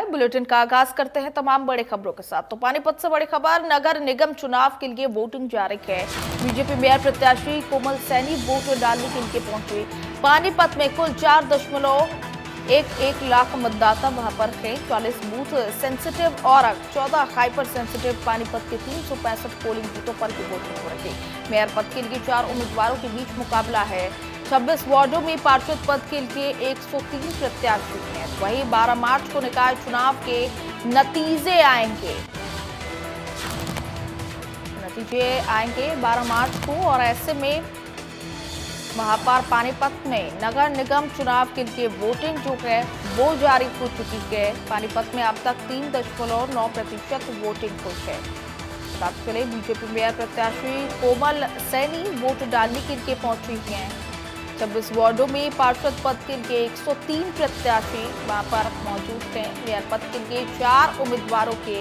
Bulletin का आगाज करते हैं तमाम बड़ी खबरों के साथ। तो पानीपत से बड़ी खबर, नगर निगम चुनाव के लिए वोटिंग जारी है। बीजेपी मेयर प्रत्याशी कोमल सैनी वोट डालने के लिए पहुंची। पानीपत में कुल 4.11 लाख मतदाता वहां पर है। 40 बूथ सेंसिटिव और 14 हाइपर सेंसिटिव पानीपत के 365 पोलिंग बूथों पर की वोटिंग हो रही है। मेयर पद के लिए 4 उम्मीदवारों के बीच मुकाबला है। 26 वार्डों में पार्षद पद के लिए 103 प्रत्याशी हैं। वहीं 12 मार्च को निकाय चुनाव के नतीजे आएंगे 12 मार्च को, और ऐसे में वहां पर पानीपत में नगर निगम चुनाव के लिए वोटिंग जो है वो जारी हो चुकी है। पानीपत में अब तक 3.9% वोटिंग हुई है। साथ चले बीजेपी मेयर प्रत्याशी कोमल सैनी वोट डालने के लिए पहुंची हैं। 26 वार्डों में पार्षद पद के लिए 103 प्रत्याशी वहां पर मौजूद हैं। मेयर पद के लिए 4 उम्मीदवारों के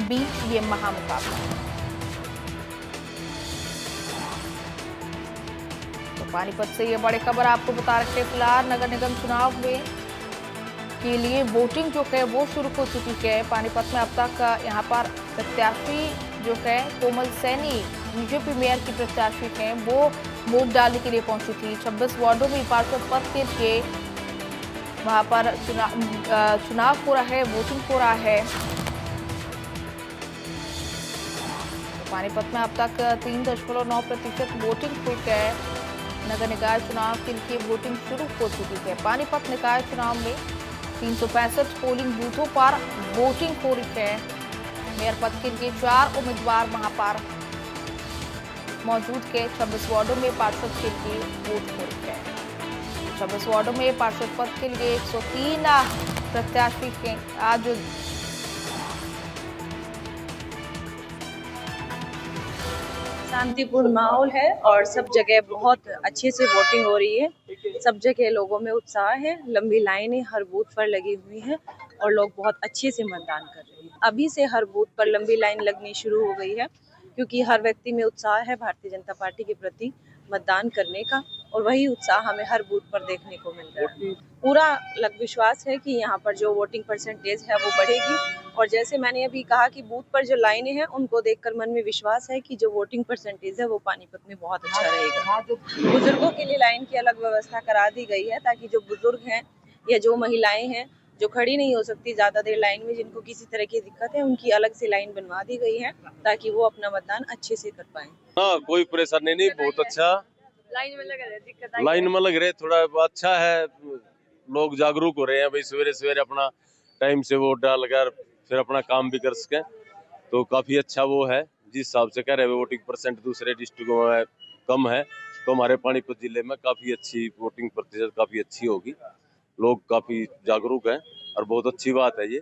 बीच ये महामुकाबला है। तो पानीपत से ये बड़ी खबर आपको बता रहे हैं। फिलहाल नगर निगम चुनाव में के लिए वोटिंग जो है वो शुरू हो चुकी है। पानीपत में अब तक यहाँ पर प्रत्याशी जो है कोमल सैनी बीजेपी मेयर की प्रत्याशी हैं, वो वोट डालने के लिए पहुंची थी। 26 वार्डों में पार्षद पद के लिए वहां पर चुनाव हो रहा है, वोटिंग हो रहा है। तो पानीपत में अब तक 3.9% वोटिंग हुई है। नगर निकाय चुनाव के लिए वोटिंग शुरू हो चुकी है। पानीपत निकाय चुनाव में 365 पोलिंग बूथों पर वोटिंग हो रही है। मेयर पद के लिए 4 उम्मीदवार वहां पर मौजूद के। 26 वार्डों में पार्षद के लिए वोट हो रही है। 26 वार्डों में पार्षद पद के लिए 103 प्रत्याशी के आज शांतिपूर्ण माहौल है और सब जगह बहुत अच्छे से वोटिंग हो रही है। सब जगह लोगों में उत्साह है। लंबी लाइनें हर बूथ पर लगी हुई हैं और लोग बहुत अच्छे से मतदान कर रहे हैं। अभी से हर बूथ पर लंबी लाइन लगनी शुरू हो गई है, क्योंकि हर व्यक्ति में उत्साह है भारतीय जनता पार्टी के प्रति मतदान करने का, और वही उत्साह हमें हर बूथ पर देखने को मिल रहा है। पूरा विश्वास है कि यहाँ पर जो वोटिंग परसेंटेज है वो बढ़ेगी, और जैसे मैंने अभी कहा कि बूथ पर जो लाइनें हैं उनको देखकर मन में विश्वास है कि जो वोटिंग परसेंटेज है वो पानीपत में बहुत अच्छा रहेगा। बुजुर्गों के लिए लाइन की अलग व्यवस्था करा दी गई है, ताकि जो बुजुर्ग हैं या जो महिलाएं हैं जो खड़ी नहीं हो सकती ज्यादा देर लाइन में, जिनको किसी तरह की दिक्कत है, उनकी अलग से लाइन बनवा दी गई है ताकि वो अपना मतदान अच्छे से कर पाए। हाँ, कोई परेशानी नहीं, बहुत अच्छा लाइन में लग रहे, दिक्कत लाइन में लग रहे, थोड़ा अच्छा है। लोग जागरूक हो रहे हैं भाई, सवेरे सवेरे अपना टाइम से वोट डालकर फिर अपना काम भी कर सकें, तो काफी अच्छा वो है। जिस हिसाब से कह रहे हैं वोटिंग परसेंट दूसरे डिस्ट्रिक्टों में कम है, तो हमारे पानीपत जिले में काफी अच्छी वोटिंग प्रतिशत काफी अच्छी होगी। लोग काफी जागरूक हैं और बहुत अच्छी बात है ये।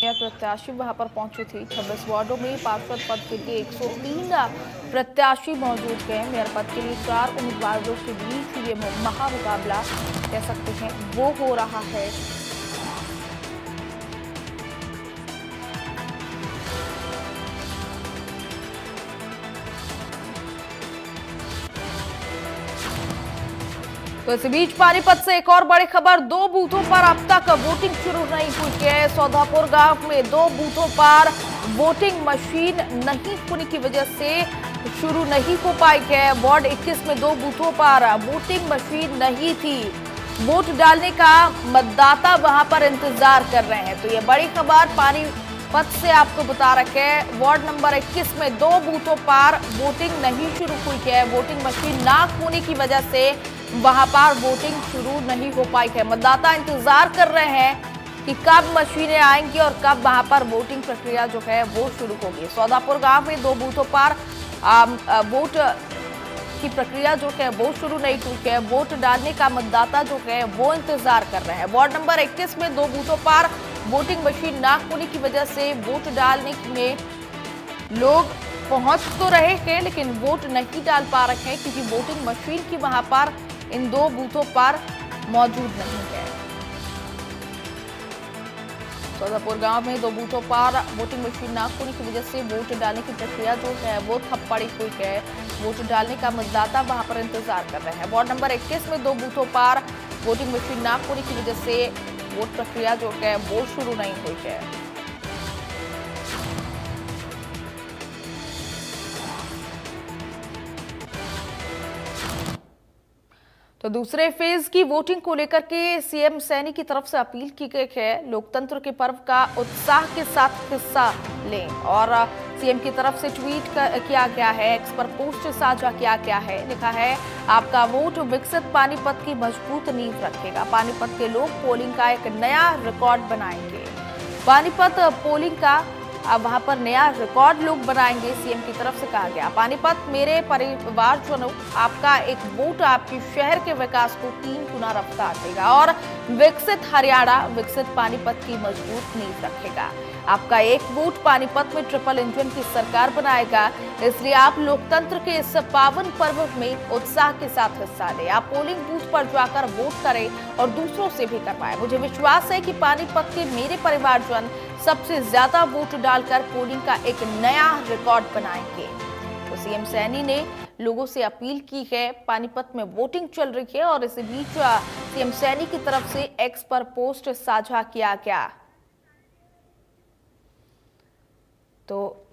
प्रत्याशी वहां पर पहुंची थी। 26 वार्डों में पार्षद पद के लिए 103 प्रत्याशी मौजूद हैं। मेयर पद के लिए 4 उम्मीदवारों के बीच ये महामुकाबला कह सकते हैं वो हो रहा है। तो इस बीच पानीपत से एक और बड़ी खबर, 2 बूथों पर अब तक वोटिंग शुरू नहीं हुई है। सौदापुर गांव में 2 बूथों पर वोटिंग मशीन नहीं होने की वजह से शुरू नहीं हो पाई है। वार्ड 21 में 2 बूथों पर वोटिंग मशीन नहीं थी। वोट डालने का मतदाता वहां पर इंतजार कर रहे हैं। तो ये बड़ी खबर पानीपत से आपको बता रखे। वार्ड नंबर 21 में 2 बूथों पर वोटिंग नहीं शुरू हुई है। वोटिंग मशीन ना होने की वजह से वहां पर वोटिंग शुरू नहीं हो पाई है। मतदाता इंतजार कर रहे हैं कि कब मशीनें आएंगी और कब वहां पर वोटिंग प्रक्रिया जो है वो शुरू होगी। सौदापुर गांव में 2 बूथों पर वोट की प्रक्रिया जो है वो शुरू नहीं हुई है। वोट डालने का मतदाता जो है वो इंतजार कर रहे हैं। वार्ड नंबर 21 में 2 बूथों पर वोटिंग मशीन ना होने की वजह से वोट डालने में लोग पहुंच तो रहे हैं लेकिन वोट नहीं डाल पा रहे हैं क्योंकि वोटिंग मशीन की वहां पर इन 2 बूथों पर मौजूद नहीं है। सौदापुर गांव में 2 बूथों पर वोटिंग मशीन ना होने की वजह से वोट डालने की प्रक्रिया जो है वो ठप पड़ी हुई है। वोट डालने का मतदाता वहां पर इंतजार कर रहे हैं। वार्ड नंबर 21 में 2 बूथों पर वोटिंग मशीन ना होने की वजह से वोट प्रक्रिया जो है वो शुरू नहीं हुई है। तो दूसरे फेज की वोटिंग को लेकर के सीएम सैनी की तरफ से अपील की गई है। लोकतंत्र के पर्व का उत्साह के साथ हिस्सा लें और सीएम की तरफ से ट्वीट किया गया है, एक्स पर पोस्ट साझा किया गया है। लिखा है, आपका वोट विकसित पानीपत की मजबूत नींव रखेगा। पानीपत के लोग पोलिंग का एक नया रिकॉर्ड बनाएंगे। पानीपत पोलिंग का अब वहां पर नया रिकॉर्ड लोग बनाएंगे, सीएम की तरफ से कहा गया। पानीपत मेरे परिवारजनों, आपका एक वोट आपके शहर के विकास को 3 गुना रफ्तार देगा और विकसित हरियाणा, विकसित पानीपत की मजबूत नींव रखेगा। आपका एक वोट पानीपत में ट्रिपल इंजन की सरकार बनाएगा। इसलिए आप लोकतंत्र के इस पावन पर्व में उत्साह के साथ हिस्सा लें। आप पोलिंग बूथ पर जाकर वोट करें और दूसरों से भी करवाएं। मुझे विश्वास है कि पानीपत के मेरे परिवारजन सबसे ज्यादा वोट डालकर पोलिंग का एक नया रिकॉर्ड बनाएंगे। तो सीएम सैनी ने लोगों से अपील की है। पानीपत में वोटिंग चल रही है और इसी बीच सीएम सैनी की तरफ से एक्स पर पोस्ट साझा किया गया। तो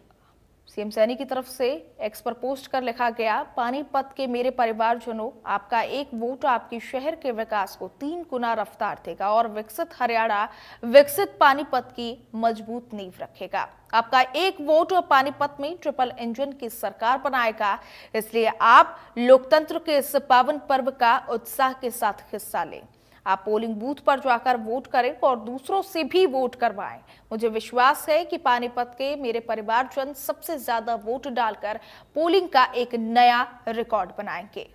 सीएम सैनी की तरफ से एक्स पर पोस्ट कर लिखा गया, पानीपत के मेरे परिवारजनों, आपका एक वोट आपके शहर के विकास को 3 गुना रफ्तार देगा और विकसित हरियाणा, विकसित पानीपत की मजबूत नींव रखेगा। आपका एक वोट पानीपत में ट्रिपल इंजन की सरकार बनाएगा। इसलिए आप लोकतंत्र के इस पावन पर्व का उत्साह के साथ हिस्सा लें। आप पोलिंग बूथ पर जाकर वोट करें और दूसरों से भी वोट करवाएं। मुझे विश्वास है कि पानीपत के मेरे परिवारजन सबसे ज्यादा वोट डालकर पोलिंग का एक नया रिकॉर्ड बनाएंगे।